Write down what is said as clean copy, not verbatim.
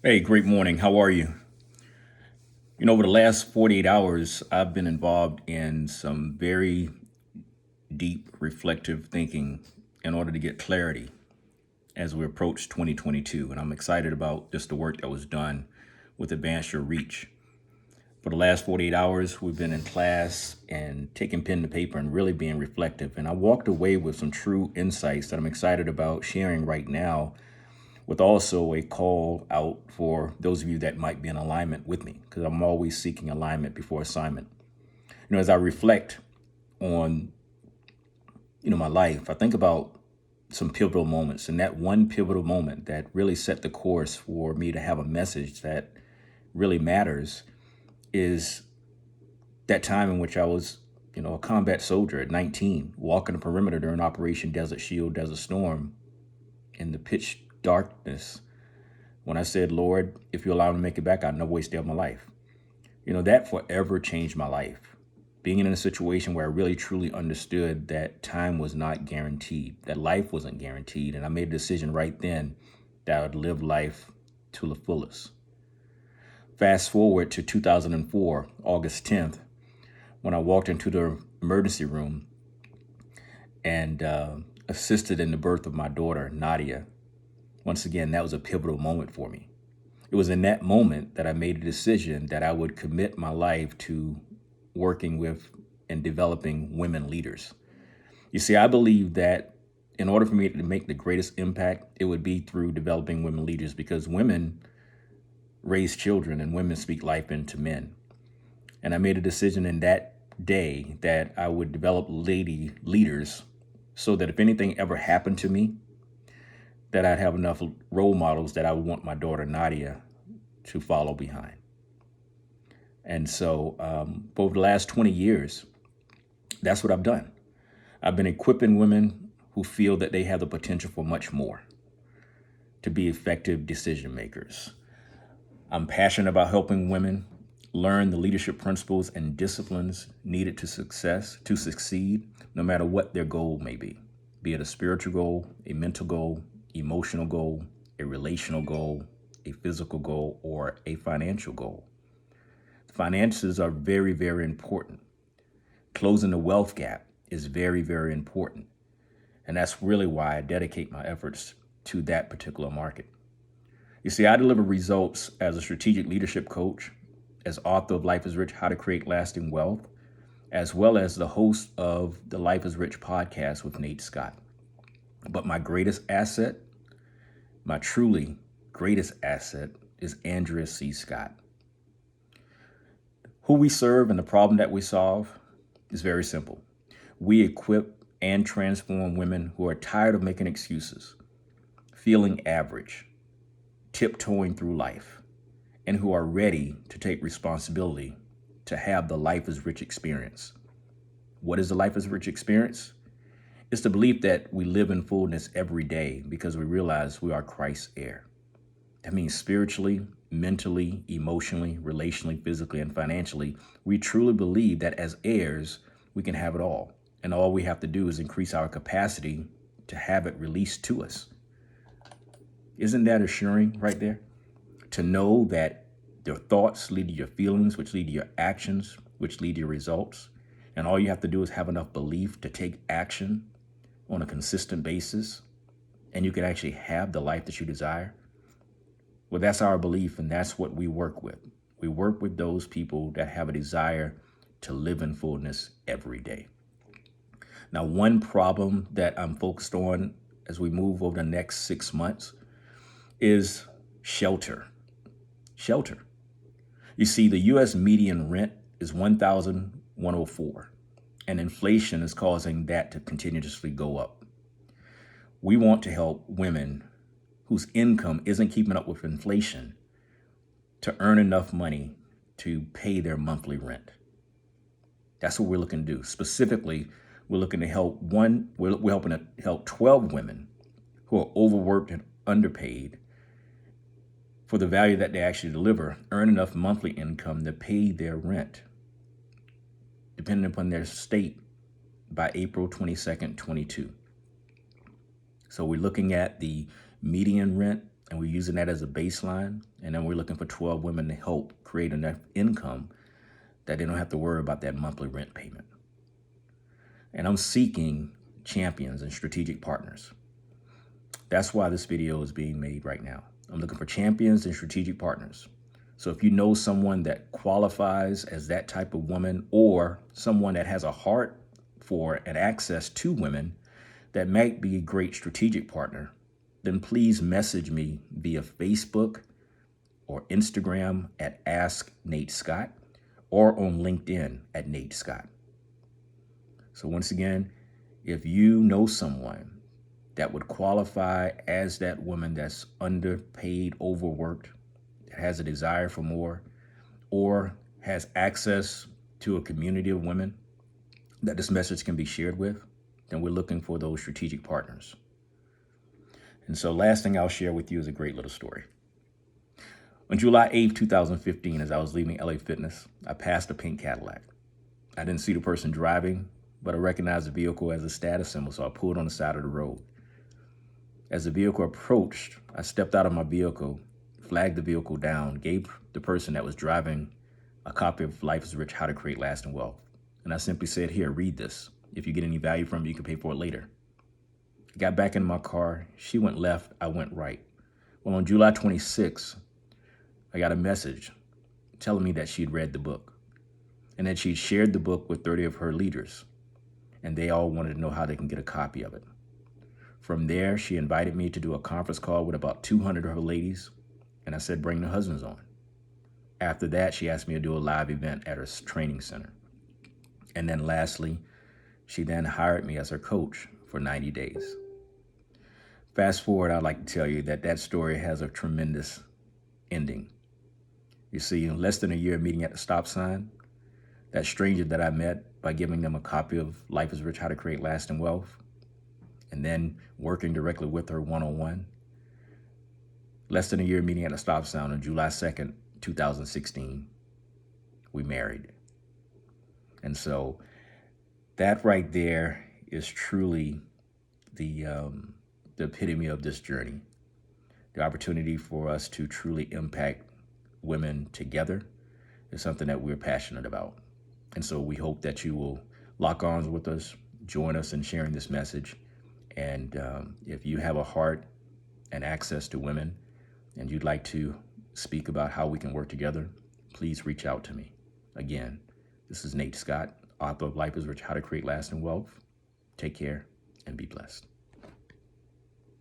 Hey, great morning. How are you? Over the last 48 hours, I've been involved in some very deep, reflective thinking in order to get clarity as we approach 2022. And I'm excited about just the work that was done with Advance Your Reach. For the last 48 hours, we've been in class and taking pen to paper and really being reflective. And I walked away with some true insights that I'm excited about sharing right now, with also a call out for those of you that might be in alignment with me, because I'm always seeking alignment before assignment. As I reflect on, my life, I think about some pivotal moments, and that one pivotal moment that really set the course for me to have a message that really matters is that time in which I was, a combat soldier at 19, walking the perimeter during Operation Desert Shield, Desert Storm, in the pitch darkness, when I said, Lord, if you allow me to make it back, I'll never waste a day of my life. That forever changed my life. Being in a situation where I really truly understood that time was not guaranteed, that life wasn't guaranteed. And I made a decision right then that I would live life to the fullest. Fast forward to 2004, August 10th, when I walked into the emergency room and assisted in the birth of my daughter, Nadia. Once again, that was a pivotal moment for me. It was in that moment that I made a decision that I would commit my life to working with and developing women leaders. You see, I believe that in order for me to make the greatest impact, it would be through developing women leaders, because women raise children and women speak life into men. And I made a decision in that day that I would develop lady leaders so that if anything ever happened to me, that I'd have enough role models that I would want my daughter Nadia to follow behind. And so for the last 20 years, that's what I've done. I've been equipping women who feel that they have the potential for much more, to be effective decision makers. I'm passionate about helping women learn the leadership principles and disciplines needed to succeed, no matter what their goal may be it a spiritual goal, a mental goal, emotional goal, a relational goal, a physical goal, or a financial goal. Finances are very, very important. Closing the wealth gap is very, very important. And that's really why I dedicate my efforts to that particular market. You see, I deliver results as a strategic leadership coach, as author of Life is Rich, How to Create Lasting Wealth, as well as the host of the Life is Rich podcast with Nate Scott. But my greatest asset, my truly greatest asset, is Andrea C. Scott. Who we serve and the problem that we solve is very simple. We equip and transform women who are tired of making excuses, feeling average, tiptoeing through life, and who are ready to take responsibility to have the Life is Rich experience. What is the Life is Rich experience? It's the belief that we live in fullness every day because we realize we are Christ's heir. That means spiritually, mentally, emotionally, relationally, physically, and financially, we truly believe that as heirs, we can have it all. And all we have to do is increase our capacity to have it released to us. Isn't that assuring right there? To know that your thoughts lead to your feelings, which lead to your actions, which lead to your results. And all you have to do is have enough belief to take action on a consistent basis, and you can actually have the life that you desire. Well, that's our belief, and that's what we work with. We work with those people that have a desire to live in fullness every day. Now, one problem that I'm focused on as we move over the next 6 months is shelter. Shelter. You see, the U.S. median rent is $1,104, and inflation is causing that to continuously go up. We want to help women whose income isn't keeping up with inflation to earn enough money to pay their monthly rent. That's what we're looking to do. Specifically, we're looking to help we're helping to help 12 women who are overworked and underpaid for the value that they actually deliver, earn enough monthly income to pay their rent, depending upon their state, by April 22nd, 22. So we're looking at the median rent And we're using that as a baseline. And then we're looking for 12 women to help create enough income that they don't have to worry about that monthly rent payment. And I'm seeking champions and strategic partners. That's why this video is being made right now. I'm looking for champions and strategic partners. So if you know someone that qualifies as that type of woman, or someone that has a heart for and access to women that might be a great strategic partner, then please message me via Facebook or Instagram at Ask Nate Scott, or on LinkedIn at Nate Scott. So once again, if you know someone that would qualify as that woman that's underpaid, overworked, that has a desire for more, or has access to a community of women that this message can be shared with, then we're looking for those strategic partners. And so last thing I'll share with you is a great little story. On July 8th, 2015, as I was leaving LA Fitness, I passed a pink Cadillac. I didn't see the person driving, but I recognized the vehicle as a status symbol, so I pulled on the side of the road. As the vehicle approached, I stepped out of my vehicle, flagged the vehicle down, gave the person that was driving a copy of Life is Rich, How to Create Lasting Wealth. And I simply said, here, read this. If you get any value from it, you can pay for it later. I got back in my car. She went left, I went right. Well, on July 26th, I got a message telling me that she'd read the book and that she'd shared the book with 30 of her leaders, and they all wanted to know how they can get a copy of it. From there, she invited me to do a conference call with about 200 of her ladies, and I said, bring the husbands on. After that, she asked me to do a live event at her training center. And then lastly, she then hired me as her coach for 90 days. Fast forward, I'd like to tell you that that story has a tremendous ending. You see, in less than a year of meeting at the stop sign, that stranger that I met by giving them a copy of Life is Rich, How to Create Lasting Wealth, and then working directly with her one-on-one, less than a year meeting at the stop sign on July 2nd, 2016, we married. And so that right there is truly the epitome of this journey. The opportunity for us to truly impact women together is something that we're passionate about. And so we hope that you will lock arms with us, join us in sharing this message. And if you have a heart and access to women and you'd like to speak about how we can work together, please reach out to me. Again, this is Nate Scott, author of Life is Rich, How to Create Lasting Wealth. Take care and be blessed.